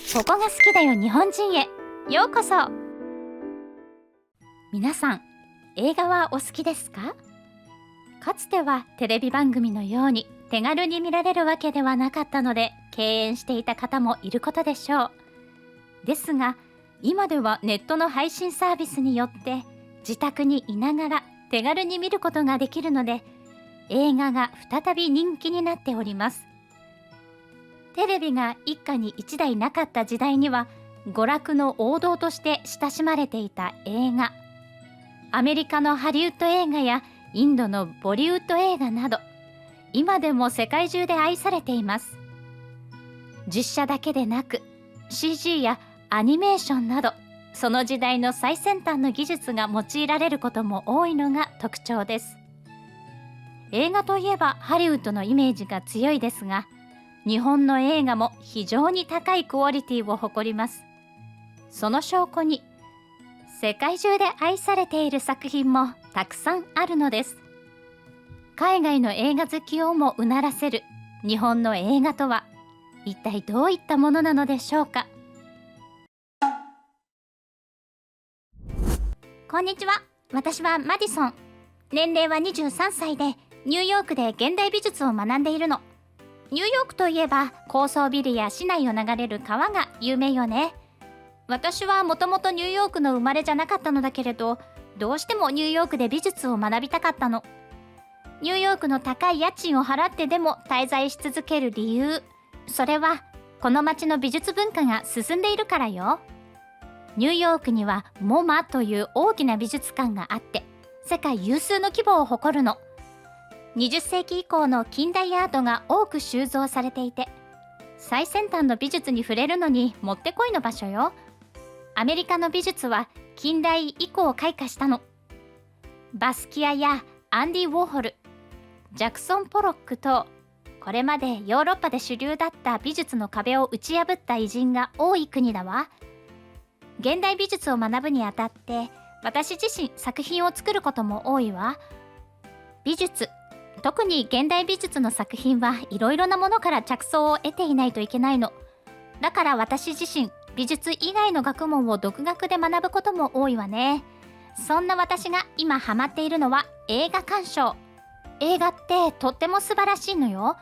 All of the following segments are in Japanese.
ここが好きだよ日本人へようこそ。皆さん、映画はお好きですか？かつてはテレビ番組のように手軽に見られるわけではなかったので敬遠していた方もいることでしょう。ですが今ではネットの配信サービスによって自宅にいながら手軽に見ることができるので、映画が再び人気になっております。テレビが一家に一台なかった時代には娯楽の王道として親しまれていた映画、アメリカのハリウッド映画やインドのボリウッド映画など、今でも世界中で愛されています。実写だけでなく CG やアニメーションなど、その時代の最先端の技術が用いられることも多いのが特徴です。映画といえばハリウッドのイメージが強いですが、日本の映画も非常に高いクオリティを誇ります。その証拠に世界中で愛されている作品もたくさんあるのです。海外の映画好きをもうならせる日本の映画とは一体どういったものなのでしょうか。こんにちは、私はマディソン。年齢は23歳でニューヨークで現代美術を学んでいるの。ニューヨークといえば高層ビルや市内を流れる川が有名よね。私はもともとニューヨークの生まれじゃなかったのだけれど、どうしてもニューヨークで美術を学びたかったの。ニューヨークの高い家賃を払ってでも滞在し続ける理由、それはこの街の美術文化が進んでいるからよ。ニューヨークにはモマという大きな美術館があって、世界有数の規模を誇るの。20世紀以降の近代アートが多く収蔵されていて、最先端の美術に触れるのにもってこいの場所よ。アメリカの美術は近代以降開花したの。バスキアやアンディ・ウォーホル、ジャクソン・ポロックと、これまでヨーロッパで主流だった美術の壁を打ち破った偉人が多い国だわ。現代美術を学ぶにあたって私自身作品を作ることも多いわ。美術、特に現代美術の作品はいろいろなものから着想を得ていないといけないの。だから私自身美術以外の学問を独学で学ぶことも多いわね。そんな私が今ハマっているのは映画鑑賞。映画ってとっても素晴らしいのよ。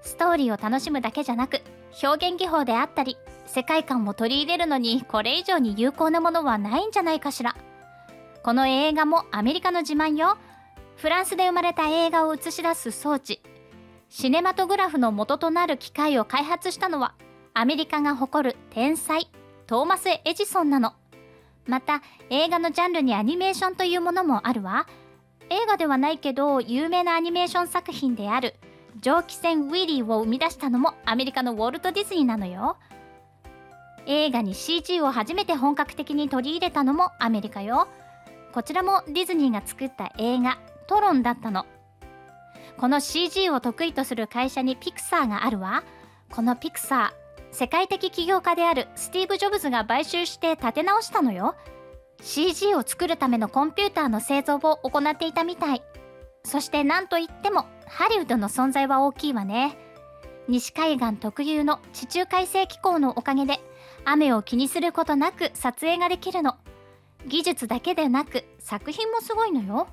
ストーリーを楽しむだけじゃなく、表現技法であったり世界観を取り入れるのにこれ以上に有効なものはないんじゃないかしら。この映画もアメリカの自慢よ。フランスで生まれた映画を映し出す装置、シネマトグラフの元となる機械を開発したのはアメリカが誇る天才トーマス・エジソンなの。また映画のジャンルにアニメーションというものもあるわ。映画ではないけど有名なアニメーション作品である蒸気船ウィリーを生み出したのもアメリカのウォルト・ディズニーなのよ。映画に CG を初めて本格的に取り入れたのもアメリカよ。こちらもディズニーが作った映画トロンだったの。この CG を得意とする会社にピクサーがあるわ。このピクサー、世界的起業家であるスティーブ・ジョブズが買収して立て直したのよ。 CG を作るためのコンピューターの製造を行っていたみたい。そして何といってもハリウッドの存在は大きいわね。西海岸特有の地中海性気候のおかげで雨を気にすることなく撮影ができるの。技術だけでなく作品もすごいのよ。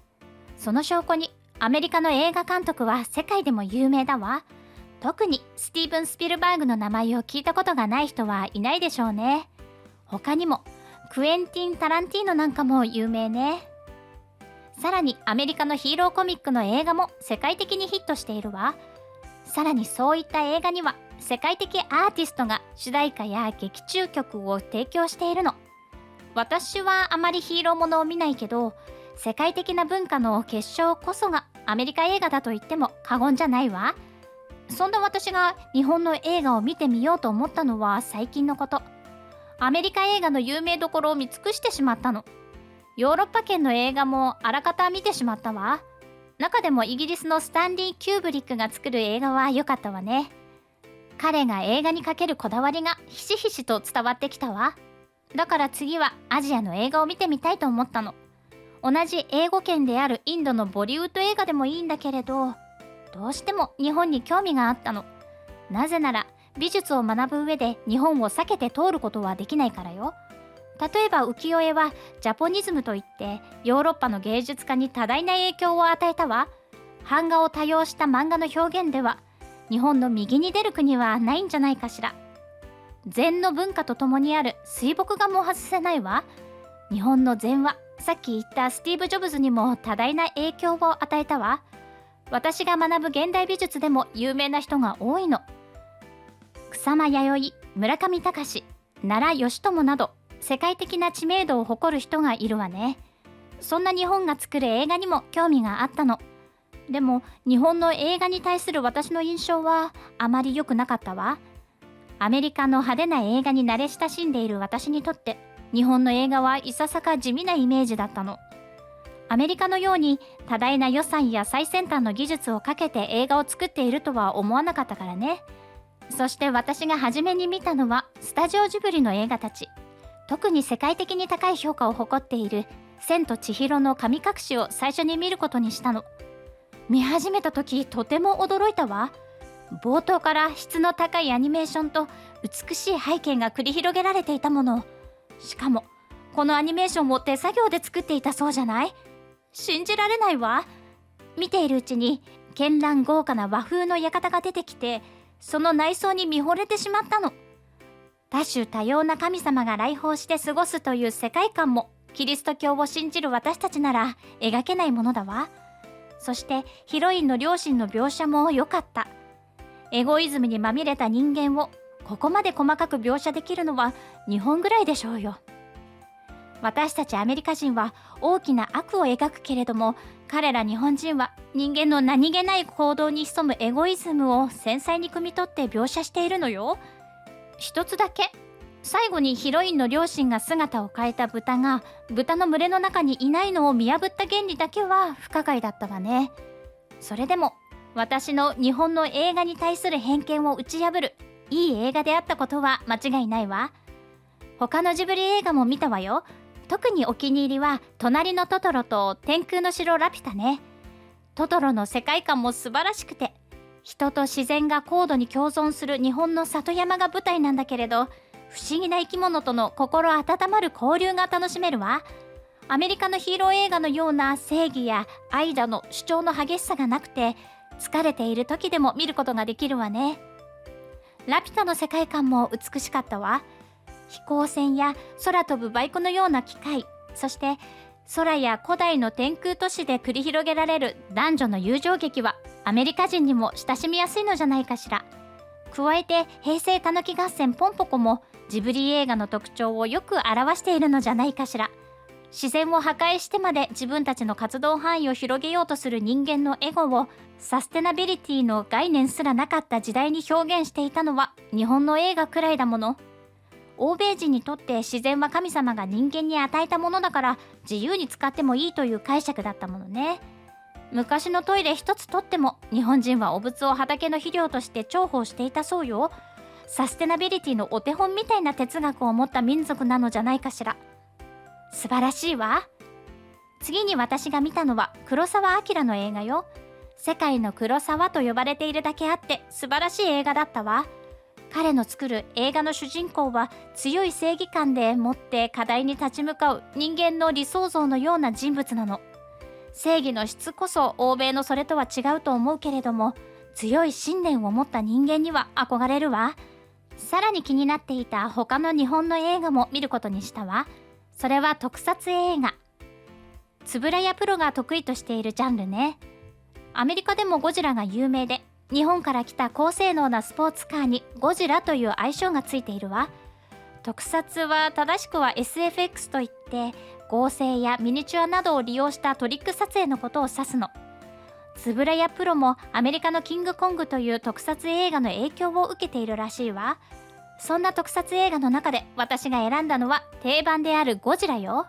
その証拠にアメリカの映画監督は世界でも有名だわ。特にスティーブン・スピルバーグの名前を聞いたことがない人はいないでしょうね。他にもクエンティン・タランティーノなんかも有名ね。さらにアメリカのヒーローコミックの映画も世界的にヒットしているわ。さらにそういった映画には世界的アーティストが主題歌や劇中曲を提供しているの。私はあまりヒーローものを見ないけど、世界的な文化の結晶こそがアメリカ映画だと言っても過言じゃないわ。そんな私が日本の映画を見てみようと思ったのは最近のこと。アメリカ映画の有名どころを見尽くしてしまったの。ヨーロッパ圏の映画もあらかた見てしまったわ。中でもイギリスのスタンリー・キューブリックが作る映画は良かったわね。彼が映画にかけるこだわりがひしひしと伝わってきたわ。だから次はアジアの映画を見てみたいと思ったの。同じ英語圏であるインドのボリウッド映画でもいいんだけれど、どうしても日本に興味があったの。なぜなら美術を学ぶ上で日本を避けて通ることはできないからよ。例えば浮世絵はジャポニズムといってヨーロッパの芸術家に多大な影響を与えたわ。版画を多用した漫画の表現では日本の右に出る国はないんじゃないかしら。禅の文化とともにある水墨画も外せないわ。日本の禅はさっき言ったスティーブ・ジョブズにも多大な影響を与えたわ。私が学ぶ現代美術でも有名な人が多いの。草間彌生、村上隆、奈良義朝など世界的な知名度を誇る人がいるわね。そんな日本が作る映画にも興味があったの。でも日本の映画に対する私の印象はあまり良くなかったわ。アメリカの派手な映画に慣れ親しんでいる私にとって日本の映画はいささか地味なイメージだったの。アメリカのように多大な予算や最先端の技術をかけて映画を作っているとは思わなかったからね。そして私が初めに見たのはスタジオジブリの映画たち。特に世界的に高い評価を誇っている千と千尋の神隠しを最初に見ることにしたの。見始めた時とても驚いたわ。冒頭から質の高いアニメーションと美しい背景が繰り広げられていたもの。しかもこのアニメーションを手作業で作っていたそうじゃない？信じられないわ。見ているうちに絢爛豪華な和風の館が出てきて、その内装に見惚れてしまったの。多種多様な神様が来訪して過ごすという世界観もキリスト教を信じる私たちなら描けないものだわ。そしてヒロインの両親の描写も良かった。エゴイズムにまみれた人間をここまで細かく描写できるのは日本ぐらいでしょうよ。私たちアメリカ人は大きな悪を描くけれども、彼ら日本人は人間の何気ない行動に潜むエゴイズムを繊細に汲み取って描写しているのよ。一つだけ、最後にヒロインの両親が姿を変えた豚が豚の群れの中にいないのを見破った原理だけは不可解だったわね。それでも私の日本の映画に対する偏見を打ち破るいい映画であったことは間違いないわ。他のジブリ映画も見たわよ。特にお気に入りは隣のトトロと天空の城ラピュタね。トトロの世界観も素晴らしくて、人と自然が高度に共存する日本の里山が舞台なんだけれど、不思議な生き物との心温まる交流が楽しめるわ。アメリカのヒーロー映画のような正義や愛だの主張の激しさがなくて、疲れている時でも見ることができるわね。ラピュタの世界観も美しかったわ。飛行船や空飛ぶバイクのような機械、そして空や古代の天空都市で繰り広げられる男女の友情劇はアメリカ人にも親しみやすいのじゃないかしら。加えて平成たぬき合戦ポンポコもジブリ映画の特徴をよく表しているのじゃないかしら。自然を破壊してまで自分たちの活動範囲を広げようとする人間のエゴをサステナビリティの概念すらなかった時代に表現していたのは日本の映画くらいだもの。欧米人にとって自然は神様が人間に与えたものだから自由に使ってもいいという解釈だったものね。昔のトイレ一つとっても日本人は汚物を畑の肥料として重宝していたそうよ。サステナビリティのお手本みたいな哲学を持った民族なのじゃないかしら。素晴らしいわ。次に私が見たのは黒澤明の映画よ。世界の黒澤と呼ばれているだけあって素晴らしい映画だったわ。彼の作る映画の主人公は強い正義感でもって課題に立ち向かう人間の理想像のような人物なの。正義の質こそ欧米のそれとは違うと思うけれども、強い信念を持った人間には憧れるわ。さらに気になっていた他の日本の映画も見ることにしたわ。それは特撮映画。円谷プロが得意としているジャンルね。アメリカでもゴジラが有名で、日本から来た高性能なスポーツカーにゴジラという愛称がついているわ。特撮は正しくは SFX といって合成やミニチュアなどを利用したトリック撮影のことを指すの。円谷プロもアメリカのキングコングという特撮映画の影響を受けているらしいわ。そんな特撮映画の中で私が選んだのは定番であるゴジラよ。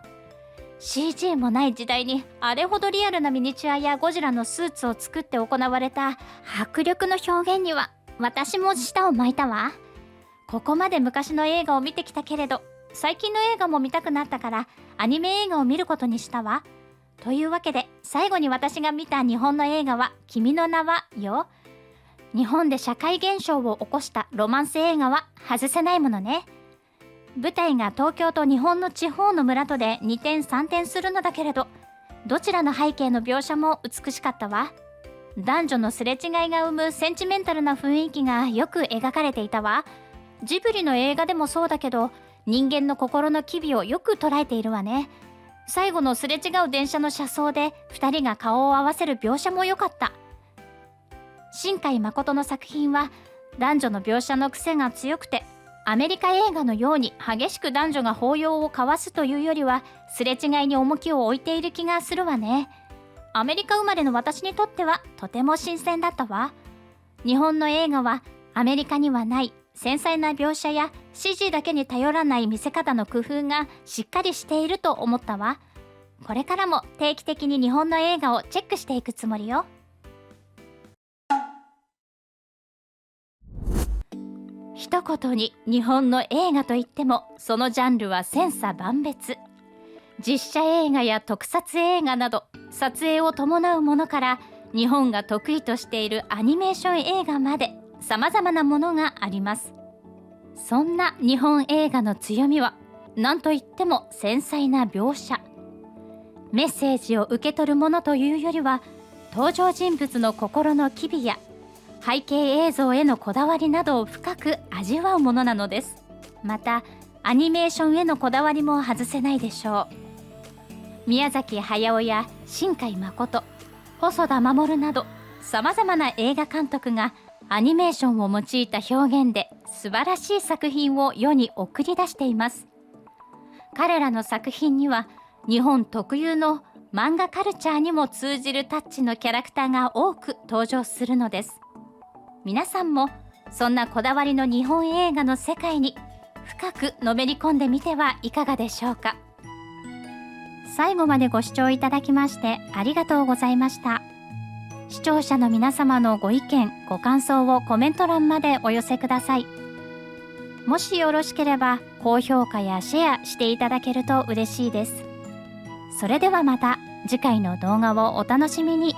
CG もない時代にあれほどリアルなミニチュアやゴジラのスーツを作って行われた迫力の表現には私も舌を巻いたわ。ここまで昔の映画を見てきたけれど、最近の映画も見たくなったからアニメ映画を見ることにしたわ。というわけで最後に私が見た日本の映画は君の名はよ。日本で社会現象を起こしたロマンス映画は外せないものね。舞台が東京と日本の地方の村とで二転三転するのだけれど、どちらの背景の描写も美しかったわ。男女のすれ違いが生むセンチメンタルな雰囲気がよく描かれていたわ。ジブリの映画でもそうだけど、人間の心の機微をよく捉えているわね。最後のすれ違う電車の車窓で2人が顔を合わせる描写も良かった。新海誠の作品は男女の描写の癖が強くて、アメリカ映画のように激しく男女が抱擁を交わすというよりは、すれ違いに重きを置いている気がするわね。アメリカ生まれの私にとってはとても新鮮だったわ。日本の映画はアメリカにはない繊細な描写や CG だけに頼らない見せ方の工夫がしっかりしていると思ったわ。これからも定期的に日本の映画をチェックしていくつもりよ。一言に日本の映画といっても、そのジャンルは千差万別。実写映画や特撮映画など撮影を伴うものから、日本が得意としているアニメーション映画まで様々なものがあります。そんな日本映画の強みは何といっても繊細な描写。メッセージを受け取るものというよりは、登場人物の心の機微や背景映像へのこだわりなどを深く味わうものなのです。またアニメーションへのこだわりも外せないでしょう。宮崎駿や新海誠、細田守などさまざまな映画監督がアニメーションを用いた表現で素晴らしい作品を世に送り出しています。彼らの作品には日本特有の漫画カルチャーにも通じるタッチのキャラクターが多く登場するのです。皆さんもそんなこだわりの日本映画の世界に深くのめり込んでみてはいかがでしょうか。最後までご視聴いただきましてありがとうございました。視聴者の皆様のご意見ご感想をコメント欄までお寄せください。もしよろしければ高評価やシェアしていただけると嬉しいです。それではまた次回の動画をお楽しみに。